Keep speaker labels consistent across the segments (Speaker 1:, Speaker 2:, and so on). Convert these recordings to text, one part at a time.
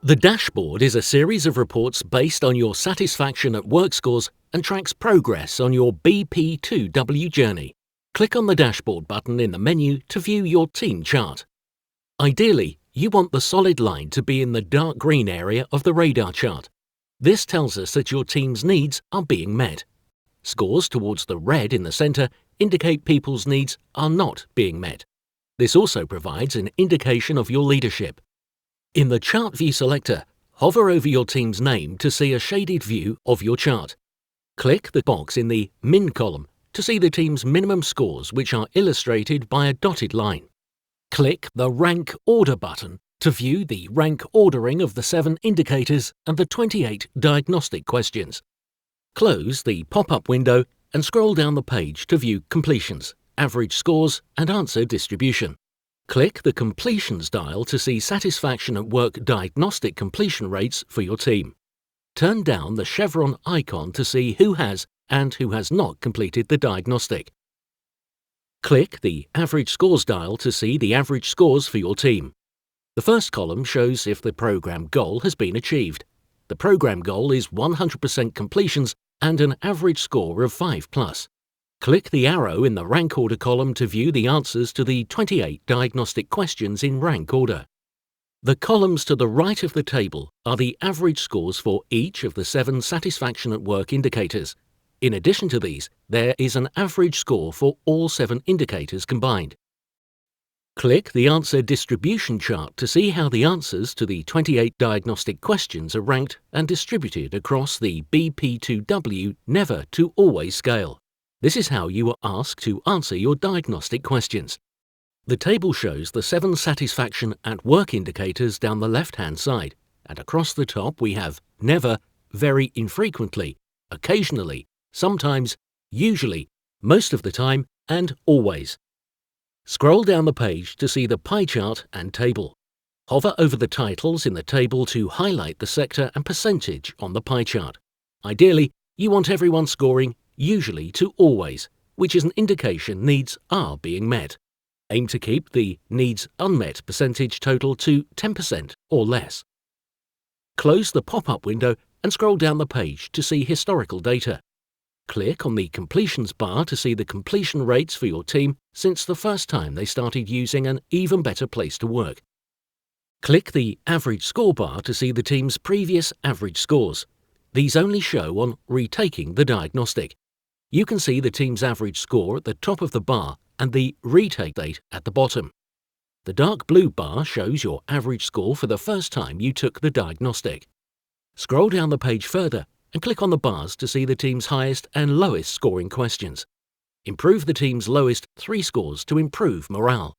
Speaker 1: The dashboard is a series of reports based on your satisfaction at work scores and tracks progress on your BP2W journey. Click on the dashboard button in the menu to view your team chart. Ideally, you want the solid line to be in the dark green area of the radar chart. This tells us that your team's needs are being met. Scores towards the red in the centre indicate people's needs are not being met. This also provides an indication of your leadership. In the Chart View selector, hover over your team's name to see a shaded view of your chart. Click the box in the Min column to see the team's minimum scores, which are illustrated by a dotted line. Click the Rank Order button to view the rank ordering of the 7 indicators and the 28 diagnostic questions. Close the pop-up window and scroll down the page to view completions, average scores and answer distribution. Click the Completions dial to see satisfaction at work diagnostic completion rates for your team. Turn down the chevron icon to see who has and who has not completed the diagnostic. Click the Average Scores dial to see the average scores for your team. The first column shows if the program goal has been achieved. The program goal is 100% completions and an average score of 5+. Click the arrow in the rank order column to view the answers to the 28 diagnostic questions in rank order. The columns to the right of the table are the average scores for each of the 7 satisfaction at work indicators. In addition to these, there is an average score for all 7 indicators combined. Click the answer distribution chart to see how the answers to the 28 diagnostic questions are ranked and distributed across the BP2W Never to Always scale. This is how you are asked to answer your diagnostic questions. The table shows the 7 satisfaction at work indicators down the left-hand side, and across the top we have never, very infrequently, occasionally, sometimes, usually, most of the time, and always. Scroll down the page to see the pie chart and table. Hover over the titles in the table to highlight the sector and percentage on the pie chart. Ideally, you want everyone scoring usually to always, which is an indication needs are being met. Aim to keep the needs unmet percentage total to 10% or less. Close the pop-up window and scroll down the page to see historical data. Click on the completions bar to see the completion rates for your team since the first time they started using an Even Better Place to Work. Click the average score bar to see the team's previous average scores. These only show on retaking the diagnostic. You can see the team's average score at the top of the bar and the retake date at the bottom. The dark blue bar shows your average score for the first time you took the diagnostic. Scroll down the page further and click on the bars to see the team's highest and lowest scoring questions. Improve the team's lowest 3 scores to improve morale.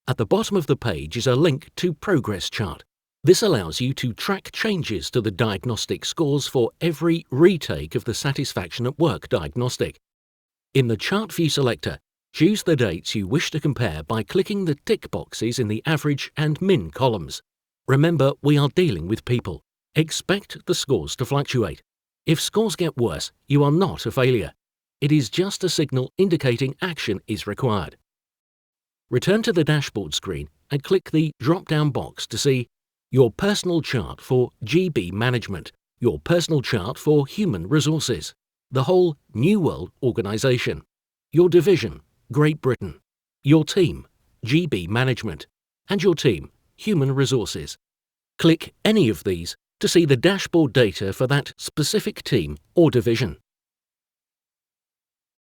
Speaker 1: At the bottom of the page is a link to Progress Chart. This allows you to track changes to the diagnostic scores for every retake of the Satisfaction at Work diagnostic. In the Chart View selector, choose the dates you wish to compare by clicking the tick boxes in the Average and Min columns. Remember, we are dealing with people. Expect the scores to fluctuate. If scores get worse, you are not a failure. It is just a signal indicating action is required. Return to the dashboard screen and click the drop-down box to see your personal chart for GB Management, your personal chart for Human Resources, the whole New World Organization, your division, Great Britain, your team, GB Management, and your team, Human Resources. Click any of these to see the dashboard data for that specific team or division.